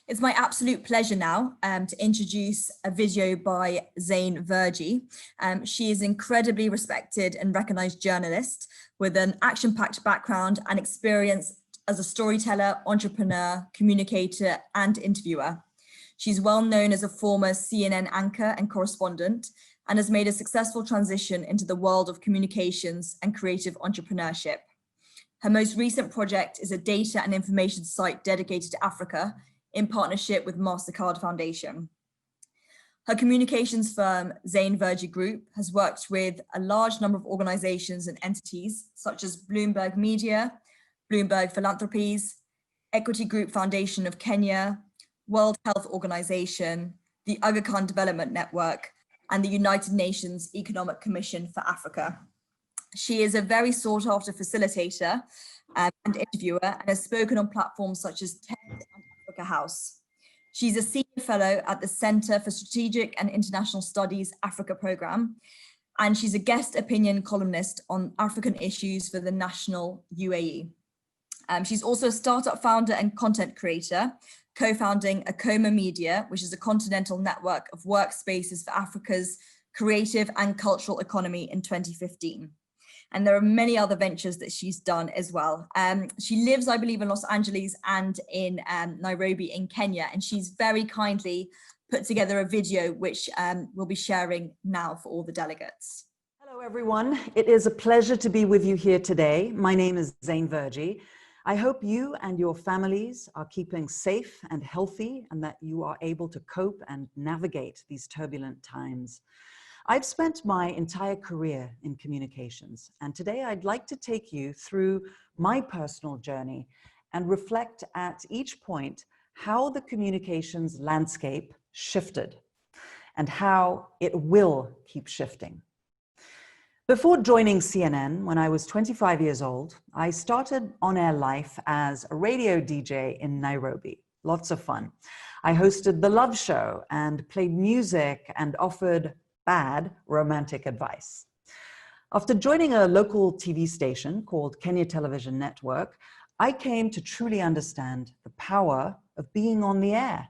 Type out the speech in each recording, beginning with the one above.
It's my absolute pleasure now to introduce a video by Zain Verjee. She is an incredibly respected and recognized journalist with an action-packed background and experience as a storyteller, entrepreneur, communicator, and interviewer. She's well known as a former CNN anchor and correspondent and has made a successful transition into the world of communications and creative entrepreneurship. Her most recent project is a data and information site dedicated to Africa in partnership with MasterCard Foundation. Her communications firm, Zain Verjee Group, has worked with a large number of organizations and entities such as Bloomberg Media, Bloomberg Philanthropies, Equity Group Foundation of Kenya, World Health Organization, the Aga Khan Development Network, and the United Nations Economic Commission for Africa. She is a very sought after facilitator and interviewer and has spoken on platforms such as TED and Africa House. She's a senior fellow at the Center for Strategic and International Studies Africa program, and she's a guest opinion columnist on African issues for the National UAE. She's also a startup founder and content creator, co-founding Akoma Media, which is a continental network of workspaces for Africa's creative and cultural economy in 2015. And there are many other ventures that she's done as well. She lives, I believe, in Los Angeles and in Nairobi in Kenya, and she's very kindly put together a video which we'll be sharing now for all the delegates. Hello, everyone. It is a pleasure to be with you here today. My name is Zain Verjee. I hope you and your families are keeping safe and healthy and that you are able to cope and navigate these turbulent times. I've spent my entire career in communications, and today I'd like to take you through my personal journey and reflect at each point how the communications landscape shifted and how it will keep shifting. Before joining CNN, when I was 25 years old, I started on-air life as a radio DJ in Nairobi. Lots of fun. I hosted The Love Show and played music and offered bad romantic advice. After joining a local TV station called Kenya Television Network, I came to truly understand the power of being on the air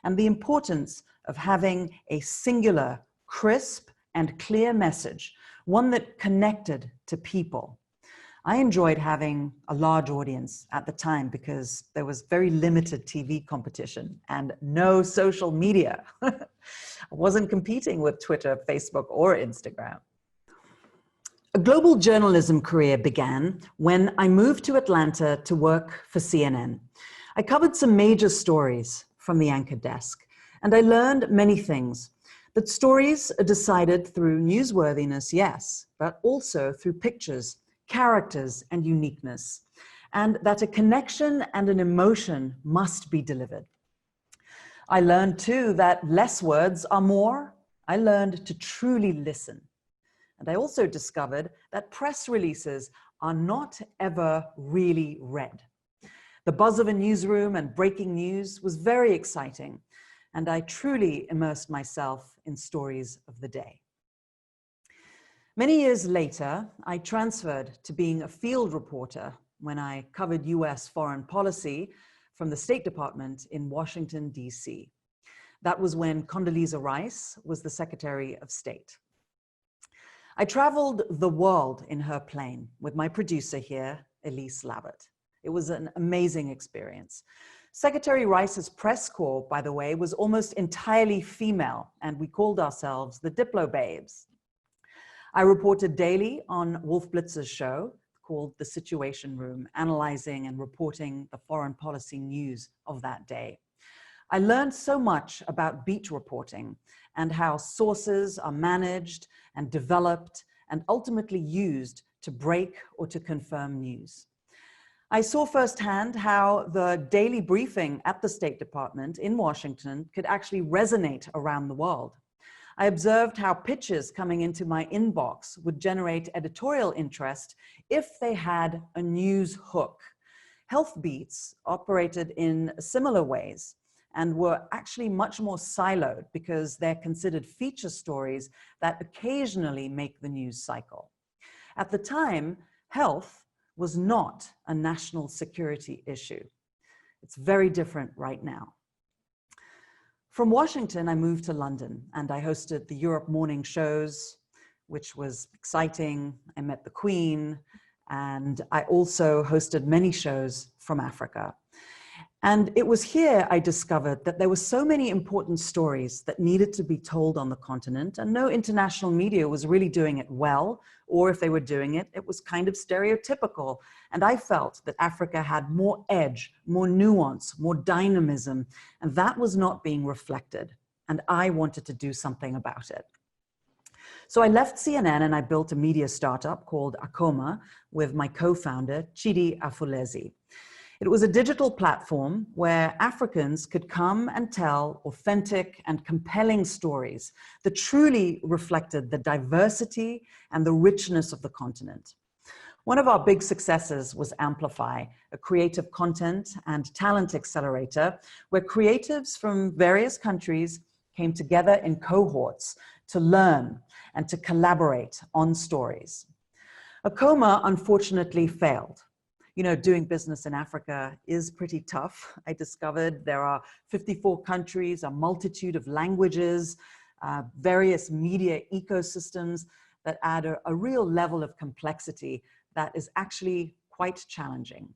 and the importance of having a singular, crisp, and clear message, one that connected to people. I enjoyed having a large audience at the time because there was very limited TV competition and no social media. I wasn't competing with Twitter, Facebook, or Instagram. A global journalism career began when I moved to Atlanta to work for CNN. I covered some major stories from the anchor desk, and I learned many things. That stories are decided through newsworthiness, yes, but also through pictures, characters, and uniqueness, and that a connection and an emotion must be delivered. I learned too that less words are more. I learned to truly listen. And I also discovered that press releases are not ever really read. The buzz of a newsroom and breaking news was very exciting, and I truly immersed myself in stories of the day. Many years later, I transferred to being a field reporter when I covered US foreign policy from the State Department in Washington, D.C. That was when Condoleezza Rice was the Secretary of State. I traveled the world in her plane with my producer here, Elise Labbott. It was an amazing experience. Secretary Rice's press corps, by the way, was almost entirely female, and we called ourselves the Diplo Babes. I reported daily on Wolf Blitzer's show called The Situation Room, analyzing and reporting the foreign policy news of that day. I learned so much about beat reporting and how sources are managed and developed and ultimately used to break or to confirm news. I saw firsthand how the daily briefing at the State Department in Washington could actually resonate around the world. I observed how pitches coming into my inbox would generate editorial interest if they had a news hook. Health beats operated in similar ways and were actually much more siloed because they're considered feature stories that occasionally make the news cycle. At the time, health was not a national security issue. It's very different right now. From Washington, I moved to London and I hosted the Europe morning shows, which was exciting. I met the Queen, and I also hosted many shows from Africa. And it was here I discovered that there were so many important stories that needed to be told on the continent, and no international media was really doing it well, or if they were doing it, it was kind of stereotypical. And I felt that Africa had more edge, more nuance, more dynamism, and that was not being reflected. And I wanted to do something about it. So I left CNN and I built a media startup called AKHB with my co-founder, Chidi Afulezi. It was a digital platform where Africans could come and tell authentic and compelling stories that truly reflected the diversity and the richness of the continent. One of our big successes was Amplify, a creative content and talent accelerator where creatives from various countries came together in cohorts to learn and to collaborate on stories. AKHB unfortunately failed. You know, doing business in Africa is pretty tough. I discovered there are 54 countries, a multitude of languages, various media ecosystems that add a real level of complexity that is actually quite challenging.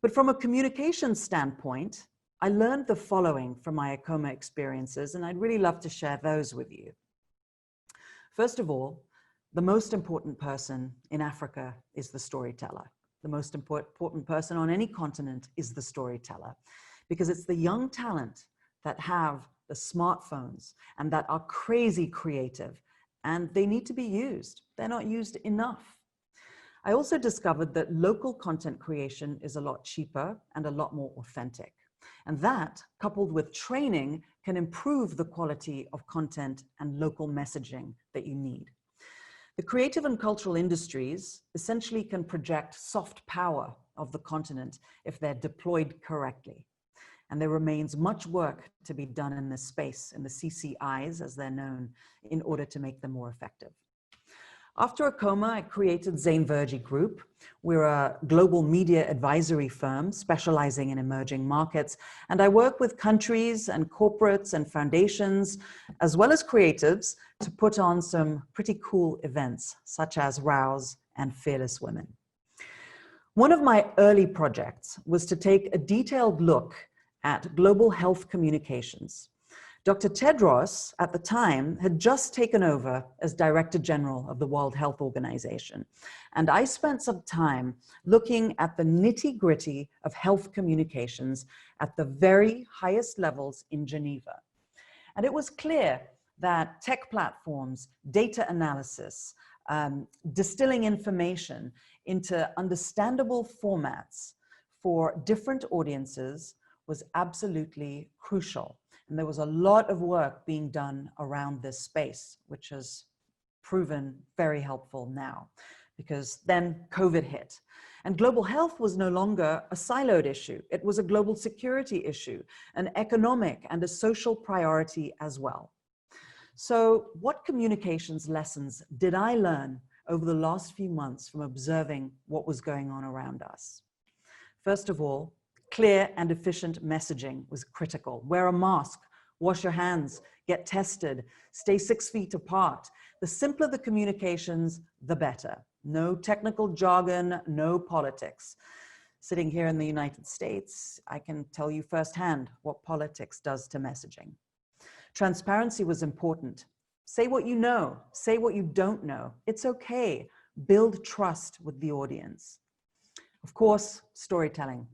But from a communication standpoint, I learned the following from my AKHB experiences, and I'd really love to share those with you. First of all, the most important person in Africa is the storyteller. The most important person on any continent is the storyteller, because it's the young talent that have the smartphones and that are crazy creative, and they need to be used. They're not used enough. I also discovered that local content creation is a lot cheaper and a lot more authentic. And that, coupled with training, can improve the quality of content and local messaging that you need. The creative and cultural industries essentially can project soft power of the continent if they're deployed correctly. And there remains much work to be done in this space, in the CCIs as they're known, in order to make them more effective. After AKHB, I created Zain Verjee Group. We're a global media advisory firm specializing in emerging markets. And I work with countries and corporates and foundations, as well as creatives, to put on some pretty cool events, such as Rouse and Fearless Women. One of my early projects was to take a detailed look at global health communications. Dr. Tedros, at the time, had just taken over as Director General of the World Health Organization. And I spent some time looking at the nitty-gritty of health communications at the very highest levels in Geneva. And it was clear that tech platforms, data analysis, distilling information into understandable formats for different audiences was absolutely crucial. And there was a lot of work being done around this space, which has proven very helpful now, because then COVID hit. And global health was no longer a siloed issue. It was a global security issue, an economic and a social priority as well. So what communications lessons did I learn over the last few months from observing what was going on around us? First of all, clear and efficient messaging was critical. Wear a mask, wash your hands, get tested, stay 6 feet apart. The simpler the communications, the better. No technical jargon, no politics. Sitting here in the United States, I can tell you firsthand what politics does to messaging. Transparency was important. Say what you know, say what you don't know. It's okay. Build trust with the audience. Of course, storytelling.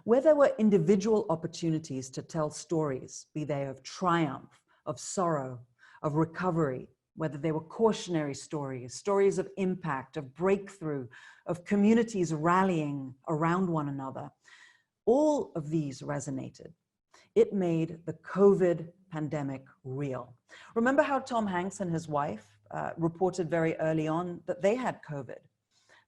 Where there were individual opportunities to tell stories, be they of triumph, of sorrow, of recovery, whether they were cautionary stories, stories of impact, of breakthrough, of communities rallying around one another, all of these resonated. It made the COVID pandemic real. Remember how Tom Hanks and his wife reported very early on that they had COVID?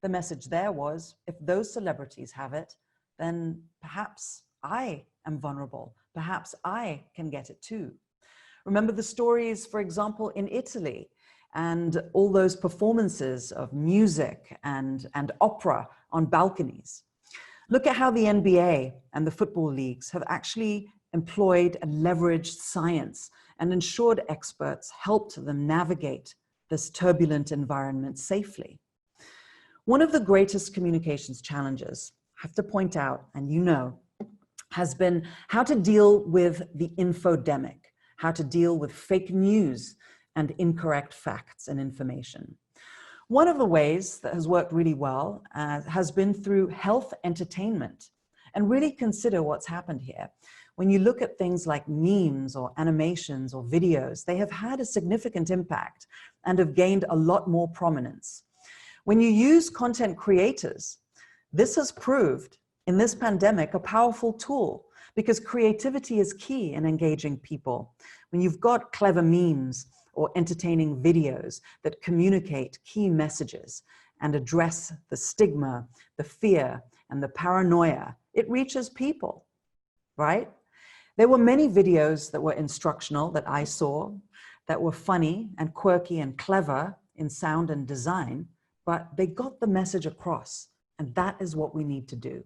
The message there was, if those celebrities have it, then perhaps I am vulnerable. Perhaps I can get it too. Remember the stories, for example, in Italy, and all those performances of music and opera on balconies. Look at how the NBA and the football leagues have actually employed and leveraged science and ensured experts helped them navigate this turbulent environment safely. One of the greatest communications challenges, I have to point out, and you know, has been how to deal with the infodemic, how to deal with fake news and incorrect facts and information. One of the ways that has worked really well has been through health entertainment. And really consider what's happened here. When you look at things like memes or animations or videos, they have had a significant impact and have gained a lot more prominence. When you use content creators, this has proved in this pandemic a powerful tool because creativity is key in engaging people. When you've got clever memes or entertaining videos that communicate key messages and address the stigma, the fear, and the paranoia, it reaches people, right? There were many videos that were instructional that I saw that were funny and quirky and clever in sound and design, but they got the message across, and that is what we need to do.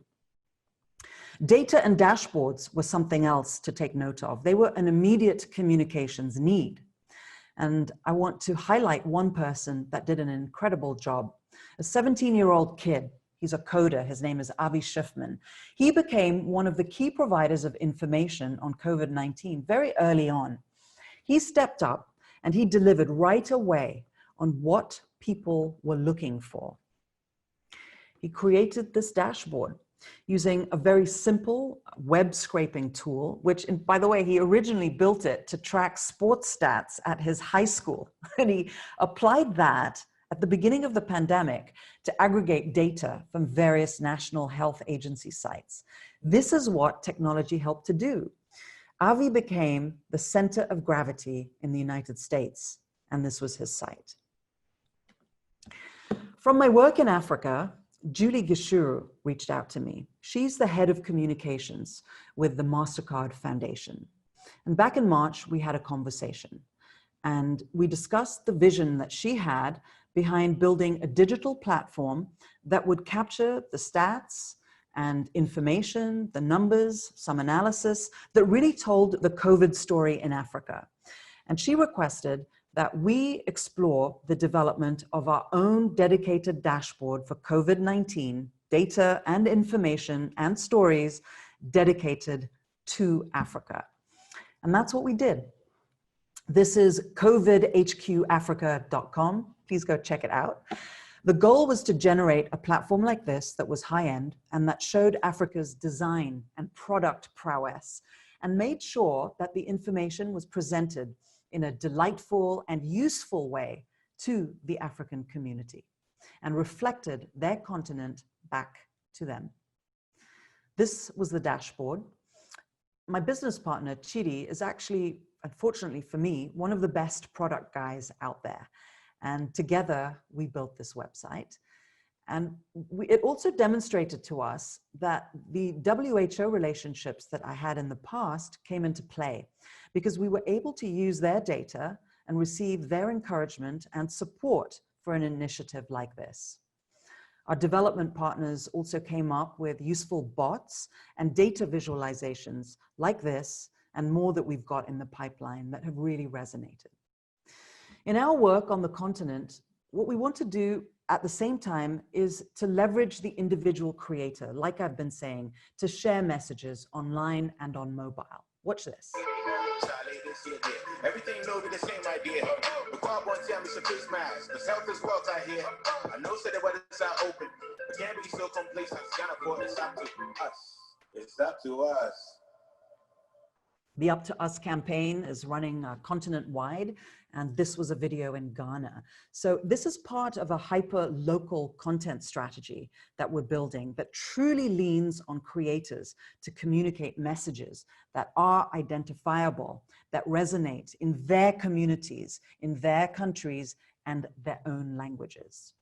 Data and dashboards were something else to take note of. They were an immediate communications need. And I want to highlight one person that did an incredible job. A 17-year-old kid. He's a coder. His name is Avi Schiffman. He became one of the key providers of information on COVID-19 very early on. He stepped up and he delivered right away on what people were looking for. He created this dashboard using a very simple web scraping tool, which, by the way, he originally built it to track sports stats at his high school. And he applied that at the beginning of the pandemic to aggregate data from various national health agency sites. This is what technology helped to do. Avi became the center of gravity in the United States, and this was his site. From my work in Africa, Julie Gishuru reached out to me. She's the head of communications with the MasterCard Foundation. And back in March, we had a conversation. And we discussed the vision that she had behind building a digital platform that would capture the stats and information, the numbers, some analysis that really told the COVID story in Africa. And she requested that we explore the development of our own dedicated dashboard for COVID-19, data and information and stories dedicated to Africa. And that's what we did. This is covidhqafrica.com. Please go check it out. The goal was to generate a platform like this that was high-end and that showed Africa's design and product prowess and made sure that the information was presented in a delightful and useful way to the African community and reflected their continent back to them. This was the dashboard. My business partner, Chidi, is actually, unfortunately for me, one of the best product guys out there. And together we built this website. And it also demonstrated to us that the WHO relationships that I had in the past came into play because we were able to use their data and receive their encouragement and support for an initiative like this. Our development partners also came up with useful bots and data visualizations like this and more that we've got in the pipeline that have really resonated. In our work on the continent, what we want to do at the same time is to leverage the individual creator, like I've been saying, to share messages online and on mobile. Watch this. Everything know the same idea. The car won't tell me some face mask. The health is wealth out here. I know that the weather's out open. But can't be so complacent. It's up to us. It's up to us. The Up to Us campaign is running continent-wide, and this was a video in Ghana. So this is part of a hyper-local content strategy that we're building that truly leans on creators to communicate messages that are identifiable, that resonate in their communities, in their countries, and their own languages.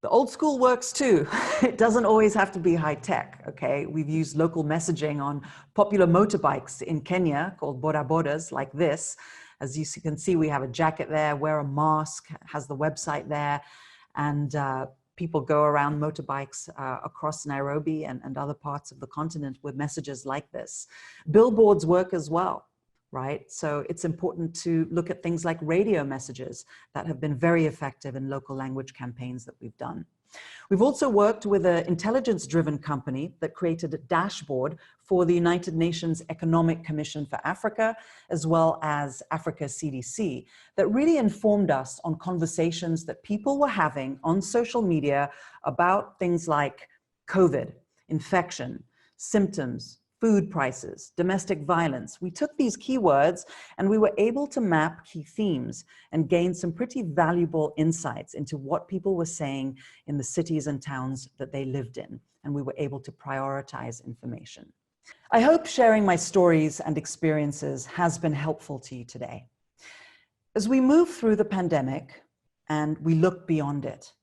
The old school works too. It doesn't always have to be high tech, okay? We've used local messaging on popular motorbikes in Kenya called bodabodas like this. As you can see, we have a jacket there, wear a mask, has the website there. And people go around motorbikes across Nairobi and other parts of the continent with messages like this. Billboards work as well, right? So it's important to look at things like radio messages that have been very effective in local language campaigns that we've done. We've also worked with an intelligence-driven company that created a dashboard for the United Nations Economic Commission for Africa, as well as Africa CDC, that really informed us on conversations that people were having on social media about things like COVID, infection, symptoms, food prices, domestic violence. We took these keywords and we were able to map key themes and gain some pretty valuable insights into what people were saying in the cities and towns that they lived in. And we were able to prioritize information. I hope sharing my stories and experiences has been helpful to you today. As we move through the pandemic and we look beyond it,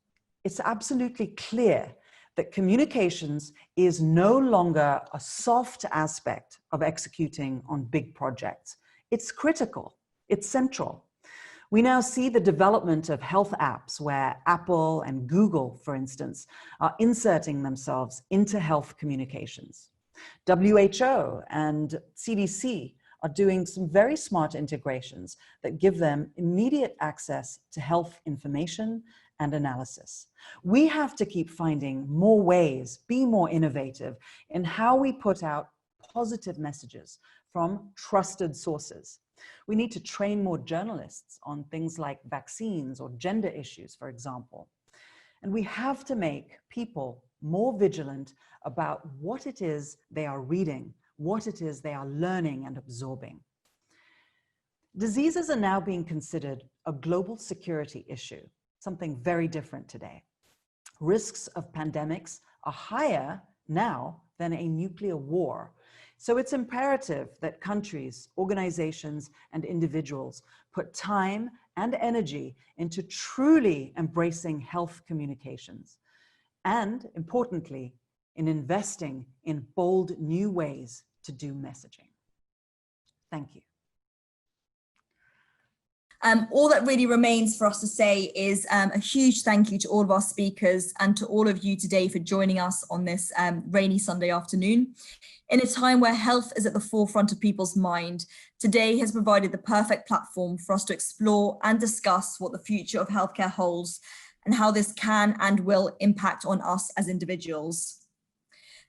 it's absolutely clear that communications is no longer a soft aspect of executing on big projects. It's critical, it's central. We now see the development of health apps where Apple and Google, for instance, are inserting themselves into health communications. WHO and CDC are doing some very smart integrations that give them immediate access to health information and analysis. We have to keep finding more ways, be more innovative in how we put out positive messages from trusted sources. We need to train more journalists on things like vaccines or gender issues, for example. And we have to make people more vigilant about what it is they are reading, what it is they are learning and absorbing. Diseases are now being considered a global security issue, something very different today. Risks of pandemics are higher now than a nuclear war. So it's imperative that countries, organizations, and individuals put time and energy into truly embracing health communications. And importantly, in investing in bold new ways to do messaging. Thank you. All that really remains for us to say is a huge thank you to all of our speakers and to all of you today for joining us on this rainy Sunday afternoon. In a time where health is at the forefront of people's mind, today has provided the perfect platform for us to explore and discuss what the future of healthcare holds and how this can and will impact on us as individuals.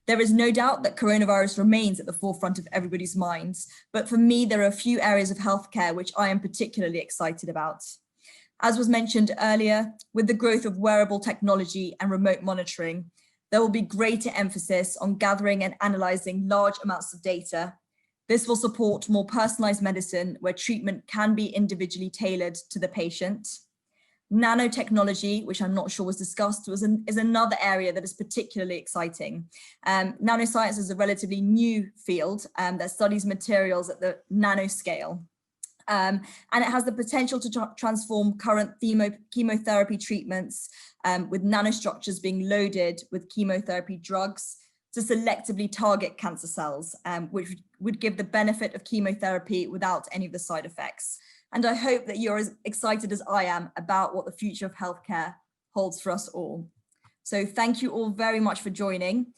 There is no doubt that coronavirus remains at the forefront of everybody's minds, but for me, there are a few areas of healthcare which I am particularly excited about. As was mentioned earlier, with the growth of wearable technology and remote monitoring, there will be greater emphasis on gathering and analysing large amounts of data. This will support more personalised medicine where treatment can be individually tailored to the patient. Nanotechnology, which I'm not sure was discussed, is another area that is particularly exciting. Nanoscience is a relatively new field that studies materials at the nanoscale. And it has the potential to transform current chemotherapy treatments with nanostructures being loaded with chemotherapy drugs to selectively target cancer cells, which would give the benefit of chemotherapy without any of the side effects. And I hope that you're as excited as I am about what the future of healthcare holds for us all. So thank you all very much for joining.